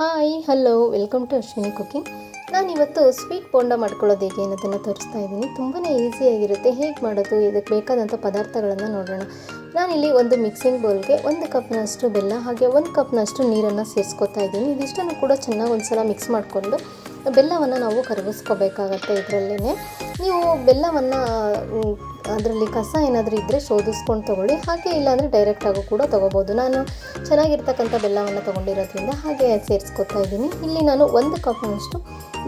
Hi hello welcome to Ashwini cooking. ನಾನಿವತ್ತು sweet bonda ಮಾಡ್ಕೊಳ್ಳೋದು ಹೇಗೆ ಅನ್ನೋದನ್ನು ತೋರಿಸ್ತಾ ಇದ್ದೀನಿ. ತುಂಬಾ ಈಸಿಯಾಗಿರುತ್ತೆ. ಹೇಗೆ ಮಾಡೋದು, ಇದಕ್ಕೆ ಬೇಕಾದಂಥ ಪದಾರ್ಥಗಳನ್ನು ನೋಡೋಣ. ನಾನಿಲ್ಲಿ ಒಂದು ಮಿಕ್ಸಿಂಗ್ ಬೌಲ್ಗೆ 1 ಕಪ್ನಷ್ಟು ಬೆಲ್ಲ ಹಾಗೆ 1 ಕಪ್ನಷ್ಟು ನೀರನ್ನು ಸೇರಿಸ್ಕೊತಾ ಇದ್ದೀನಿ. ಇದಿಷ್ಟನ್ನು ಕೂಡ ಚೆನ್ನಾಗಿ ಒಂದು ಸಲ ಮಿಕ್ಸ್ ಮಾಡಿಕೊಂಡು ಬೆಲ್ಲವನ್ನು ನಾವು ಕರಗಿಸ್ಕೋಬೇಕಾಗತ್ತೆ. ಇದರಲ್ಲೇ ನೀವು ಬೆಲ್ಲವನ್ನು ಅದರಲ್ಲಿ ಕಸ ಏನಾದರೂ ಇದ್ದರೆ ಶೋಧಿಸ್ಕೊಂಡು ತೊಗೊಳ್ಳಿ, ಹಾಗೆ ಇಲ್ಲಾಂದರೆ ಡೈರೆಕ್ಟಾಗೂ ಕೂಡ ತೊಗೋಬೋದು. ನಾನು ಚೆನ್ನಾಗಿರ್ತಕ್ಕಂಥ ಬೆಲ್ಲವನ್ನು ತೊಗೊಂಡಿರೋದ್ರಿಂದ ಹಾಗೆ ಸೇರಿಸ್ಕೊತಾ ಇದ್ದೀನಿ. ಇಲ್ಲಿ ನಾನು 1 ಕಪ್ನಷ್ಟು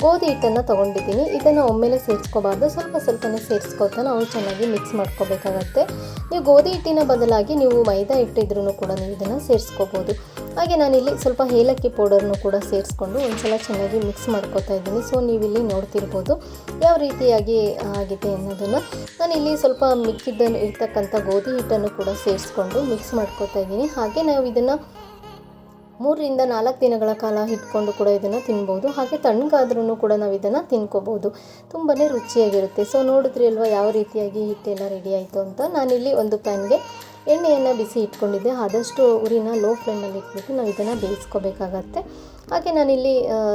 ಗೋಧಿ ಹಿಟ್ಟನ್ನು ತೊಗೊಂಡಿದ್ದೀನಿ. ಇದನ್ನು ಒಮ್ಮೆಲೆ ಸೇರಿಸ್ಕೋಬಾರ್ದು, ಸ್ವಲ್ಪ ಸ್ವಲ್ಪನೇ ಸೇರಿಸ್ಕೊತಾ ನಾವು ಚೆನ್ನಾಗಿ ಮಿಕ್ಸ್ ಮಾಡ್ಕೋಬೇಕಾಗತ್ತೆ. ನೀವು ಗೋಧಿ ಹಿಟ್ಟಿನ ಬದಲಾಗಿ ನೀವು ಮೈದಾ ಹಿಟ್ಟಿದ್ರೂ ಕೂಡ ನೀವು ಇದನ್ನು ಸೇರಿಸ್ಕೋಬೋದು. ಹಾಗೆ ನಾನಿಲ್ಲಿ ಸ್ವಲ್ಪ ಏಲಕ್ಕಿ ಪೌಡರ್ನು ಕೂಡ ಸೇರಿಸ್ಕೊಂಡು ಒಂದ್ಸಲ ಚೆನ್ನಾಗಿ ಮಿಕ್ಸ್ ಮಾಡ್ಕೋತಾ ಇದ್ದೀನಿ. ಸೊ ನೀವಿಲ್ಲಿ ನೋಡ್ತಿರ್ಬೋದು ಯಾವ ರೀತಿಯಾಗಿ ಆಗಿದೆ ಅನ್ನೋದನ್ನು. ನಾನಿಲ್ಲಿ ಸ್ವಲ್ಪ ಇರ್ತಕ್ಕಂಥ ಗೋಧಿ ಹಿಟ್ಟನ್ನು ಕೂಡ ಸೇರಿಸ್ಕೊಂಡು ಮಿಕ್ಸ್ ಮಾಡ್ಕೋತಾ ಇದ್ದೀನಿ. ಹಾಗೆ ನಾವು ಇದನ್ನು 3 ರಿಂದ 4 ದಿನಗಳ ಕಾಲ ಇಟ್ಕೊಂಡು ಕೂಡ ಇದನ್ನು ತಿನ್ಬೋದು. ಹಾಗೆ ತಣ್ಣಗಾದ್ರೂ ಕೂಡ ನಾವು ಇದನ್ನು ತಿನ್ಕೋಬೋದು. ತುಂಬಾ ರುಚಿಯಾಗಿರುತ್ತೆ. ಸೊ ನೋಡಿದ್ರಿ ಅಲ್ವಾ ಯಾವ ರೀತಿಯಾಗಿ ಹಿಟ್ಟೆಲ್ಲ ರೆಡಿ ಆಯಿತು ಅಂತ. ನಾನಿಲ್ಲಿ ಒಂದು ಪ್ಯಾನ್ಗೆ ಎಣ್ಣೆಯನ್ನು ಬಿಸಿ ಇಟ್ಕೊಂಡಿದ್ದೆ. ಆದಷ್ಟು ಉರಿನ ಲೋ ಫ್ಲೇಮಲ್ಲಿ ಇಟ್ಬಿಟ್ಟು ನಾವು ಇದನ್ನು ಬೇಯಿಸ್ಕೋಬೇಕಾಗತ್ತೆ. ಹಾಗೆ ನಾನಿಲ್ಲಿ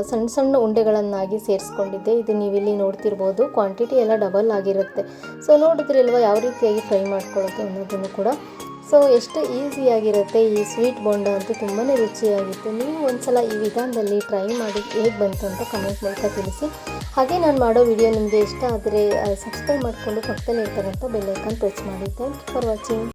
ಸಣ್ಣ ಸಣ್ಣ ಉಂಡೆಗಳನ್ನಾಗಿ ಸೇರಿಸ್ಕೊಂಡಿದ್ದೆ. ಇದು ನೀವಿಲ್ಲಿ ನೋಡ್ತಿರ್ಬೋದು, ಕ್ವಾಂಟಿಟಿ ಎಲ್ಲ ಡಬಲ್ ಆಗಿರುತ್ತೆ. ಸೊ ನೋಡಿದ್ರಿ ಅಲ್ವಾ ಯಾವ ರೀತಿಯಾಗಿ ಫ್ರೈ ಮಾಡ್ಕೊಳ್ಳೋದು ಅನ್ನೋದನ್ನು ಕೂಡ. ಸೊ ಎಷ್ಟು ಈಸಿಯಾಗಿರುತ್ತೆ ಈ ಸ್ವೀಟ್ ಬೋಂಡ ಅಂತೂ ತುಂಬಾ ರುಚಿಯಾಗಿತ್ತು. ನೀವು ಒಂದ್ಸಲ ಈ ವಿಧಾನದಲ್ಲಿ ಟ್ರೈ ಮಾಡಿ ಹೇಗೆ ಬಂತು ಅಂತ ಕಮೆಂಟ್ ಮೂಲಕ ತಿಳಿಸಿ. ಹಾಗೆ ನಾನು ಮಾಡೋ ವಿಡಿಯೋ ನಿಮಗೆ ಇಷ್ಟ ಆದರೆ ಸಬ್ಸ್ಕ್ರೈಬ್ ಮಾಡಿಕೊಂಡು ಪಕ್ಕದಲ್ಲಿ ಇರ್ತಕ್ಕಂಥ ಬೆಲ್ ಐಕಾನ್ ಪ್ರೆಸ್ ಮಾಡಿ. Thank you for watching.